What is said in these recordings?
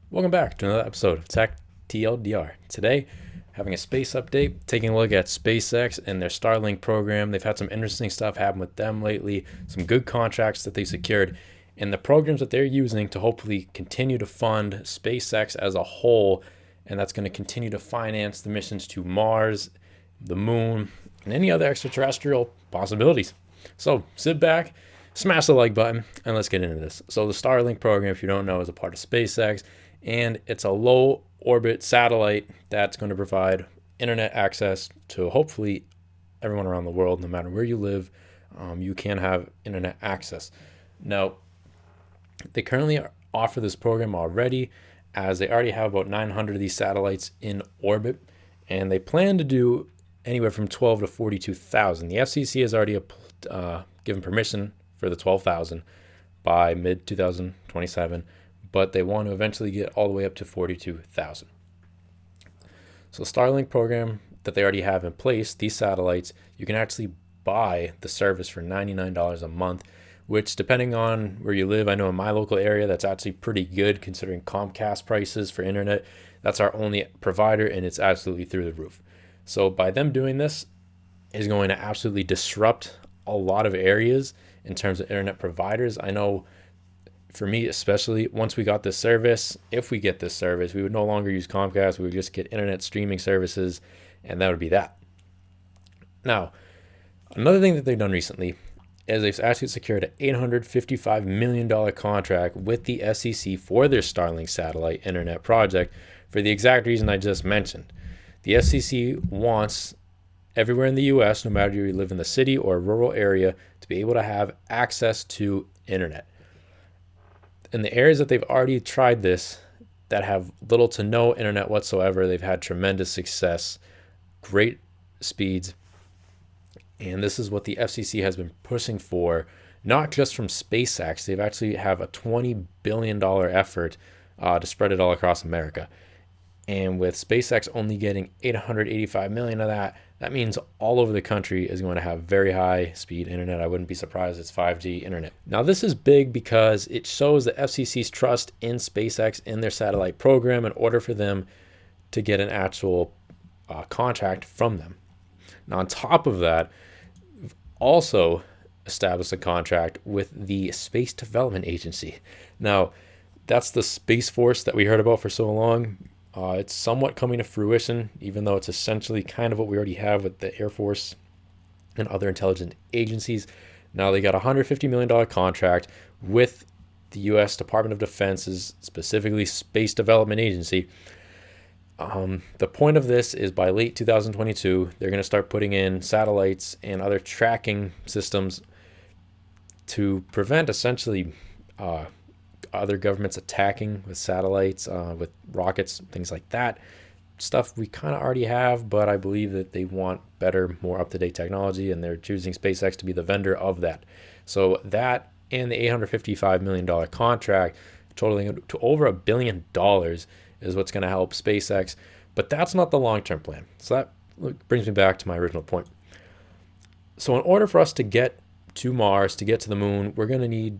Welcome back to another episode of Tech TLDR. Today, having a space update, taking a look at SpaceX and their Starlink program. They've had some interesting stuff happen with them lately, some good contracts that they secured, and the programs that they're using to hopefully continue to fund SpaceX as a whole, and that's going to continue to finance the missions to Mars, the moon, and any other extraterrestrial possibilities. So sit back, smash the like button, and let's get into this. So the Starlink program, if you don't know, is a part of SpaceX, and it's a low orbit satellite that's going to provide internet access to hopefully everyone around the world. No matter where you live, you can have internet access. Now, they currently offer this program already, as they already have about 900 of these satellites in orbit, and they plan to do anywhere from 12 to 42,000. The FCC has already given permission for the 12,000 by mid 2027, but they want to eventually get all the way up to 42,000. So the Starlink program that they already have in place, these satellites, you can actually buy the service for $99 a month, which depending on where you live, I know in my local area, that's actually pretty good considering Comcast prices for internet. That's our only provider, and it's absolutely through the roof. So by them doing this is going to absolutely disrupt a lot of areas in terms of internet providers. I know for me, especially once we got this service, if we get this service, we would no longer use Comcast. We would just get internet streaming services, and that would be that. Now, another thing that they've done recently is they've actually secured an $855 million contract with the SEC for their Starlink satellite internet project for the exact reason I just mentioned. The FCC wants everywhere in the US, no matter if you live in the city or a rural area, to be able to have access to internet. In the areas that they've already tried this, that have little to no internet whatsoever, they've had tremendous success, great speeds, and this is what the FCC has been pushing for, not just from SpaceX. They've actually have a $20 billion effort to spread it all across America. And with SpaceX only getting 885 million of that, that means all over the country is going to have very high speed internet. I wouldn't be surprised it's 5G internet. Now, this is big because it shows the FCC's trust in SpaceX in their satellite program in order for them to get an actual contract from them. Now, on top of that, we've also established a contract with the Space Development Agency. Now, that's the Space Force that we heard about for so long. It's somewhat coming to fruition, even though it's essentially kind of what we already have with the Air Force and other intelligence agencies. Now they got a $150 million contract with the U.S. Department of Defense's, specifically Space Development Agency. The point of this is by late 2022, they're going to start putting in satellites and other tracking systems to prevent essentially other governments attacking with satellites, with rockets, things like that. Stuff we kind of already have, but I believe that they want better, more up-to-date technology, and they're choosing SpaceX to be the vendor of that. So that and the $855 million contract, totaling to over $1 billion, is what's going to help SpaceX. But that's not the long-term plan. So that brings me back to my original point. So in order for us to get to Mars, to get to the moon, we're going to need,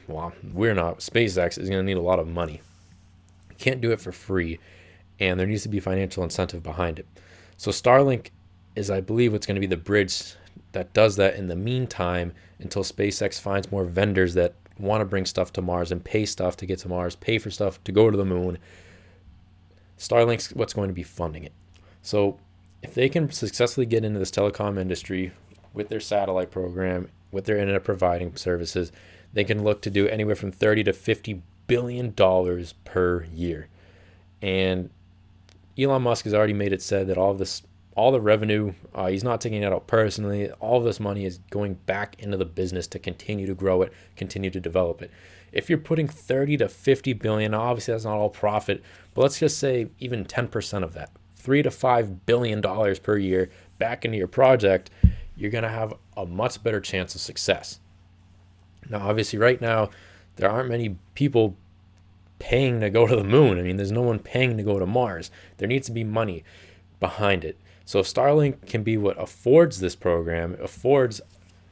SpaceX is going to need a lot of money. You can't do it for free, and there needs to be financial incentive behind it. So Starlink is, I believe, what's going to be the bridge that does that in the meantime until SpaceX finds more vendors that want to bring stuff to Mars and pay stuff to get to Mars, pay for stuff to go to the moon. Starlink's what's going to be funding it. So if they can successfully get into this telecom industry with their satellite program, with their internet providing services, they can look to do anywhere from $30 to $50 billion per year. And Elon Musk has already made it said that all the revenue, he's not taking it out personally. All of this money is going back into the business to continue to grow it, continue to develop it. If you're putting 30 to 50 billion, obviously that's not all profit, but let's just say even 10% of that, $3 to $5 billion per year back into your project, you're going to have a much better chance of success. Now, obviously, right now, there aren't many people paying to go to the moon. I mean, there's no one paying to go to Mars. There needs to be money behind it. So if Starlink can be what affords this program, affords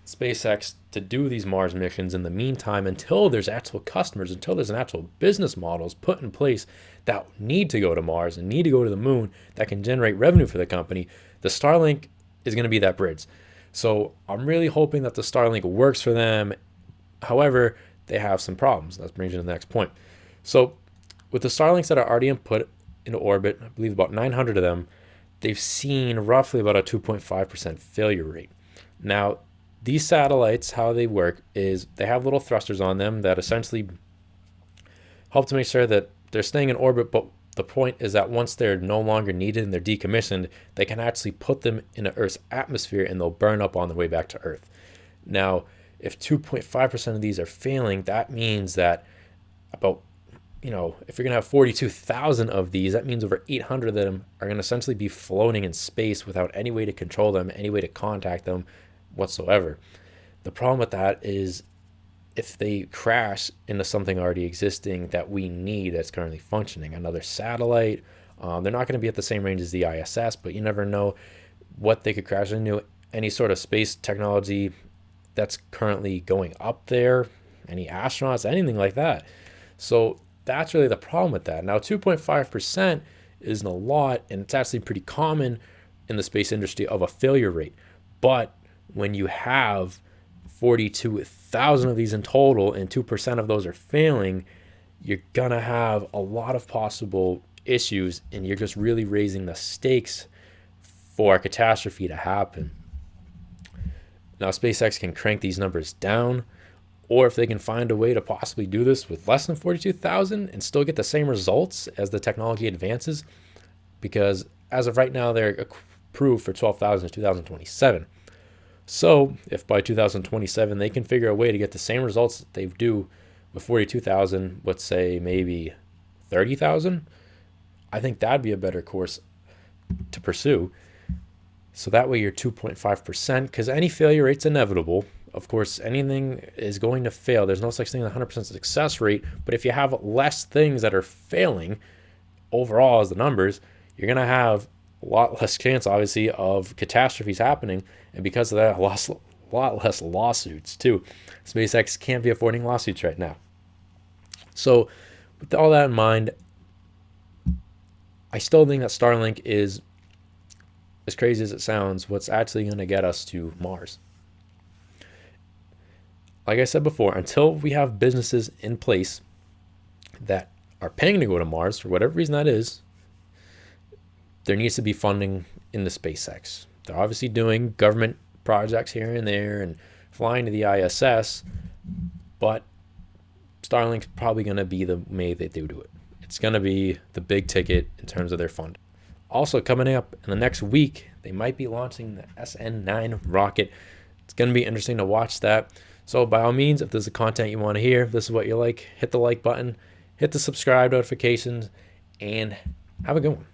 SpaceX to do these Mars missions in the meantime until there's actual customers, until there's an actual business models put in place that need to go to Mars and need to go to the moon that can generate revenue for the company. The Starlink is going to be that bridge. So I'm really hoping that the Starlink works for them. However, they have some problems. That brings me to the next point. So with the Starlinks that are already put into orbit, I believe about 900 of them, they've seen roughly about a 2.5% failure rate. Now, these satellites, how they work is they have little thrusters on them that essentially help to make sure that they're staying in orbit, but the point is that once they're no longer needed and they're decommissioned, they can actually put them in Earth's atmosphere and they'll burn up on their way back to Earth. Now, if 2.5% of these are failing, that means that about, if you're going to have 42,000 of these, that means over 800 of them are going to essentially be floating in space without any way to control them, any way to contact them whatsoever. The problem with that is if they crash into something already existing that we need that's currently functioning, another satellite, they're not going to be at the same range as the ISS, but you never know what they could crash into. Any sort of space technology that's currently going up there, any astronauts, anything like that. So that's really the problem with that. Now, 2.5% isn't a lot, and it's actually pretty common in the space industry of a failure rate. But when you have 42,000 of these in total and 2% of those are failing, you're going to have a lot of possible issues, and you're just really raising the stakes for a catastrophe to happen. Now, SpaceX can crank these numbers down, or if they can find a way to possibly do this with less than 42,000 and still get the same results as the technology advances, because as of right now, they're approved for 12,000 to 2027. So if by 2027 they can figure a way to get the same results that they do with 42,000, let's say maybe 30,000, I think that'd be a better course to pursue. So that way you're 2.5%, because any failure rate's inevitable. Of course, anything is going to fail. There's no such thing as a 100% success rate. But if you have less things that are failing overall as the numbers, you're going to have a lot less chance, obviously, of catastrophes happening. And because of that, a lot less lawsuits, too. SpaceX can't be affording lawsuits right now. So with all that in mind, I still think that Starlink is, as crazy as it sounds, what's actually going to get us to Mars. Like I said before, until we have businesses in place that are paying to go to Mars, for whatever reason that is, there needs to be funding in the SpaceX. They're obviously doing government projects here and there and flying to the ISS, but Starlink's probably going to be the way that they do it. It's going to be the big ticket in terms of their funding. Also, coming up in the next week, they might be launching the SN9 rocket. It's going to be interesting to watch that. So by all means, if there's the content you want to hear, if this is what you like, hit the like button, hit the subscribe notifications, and have a good one.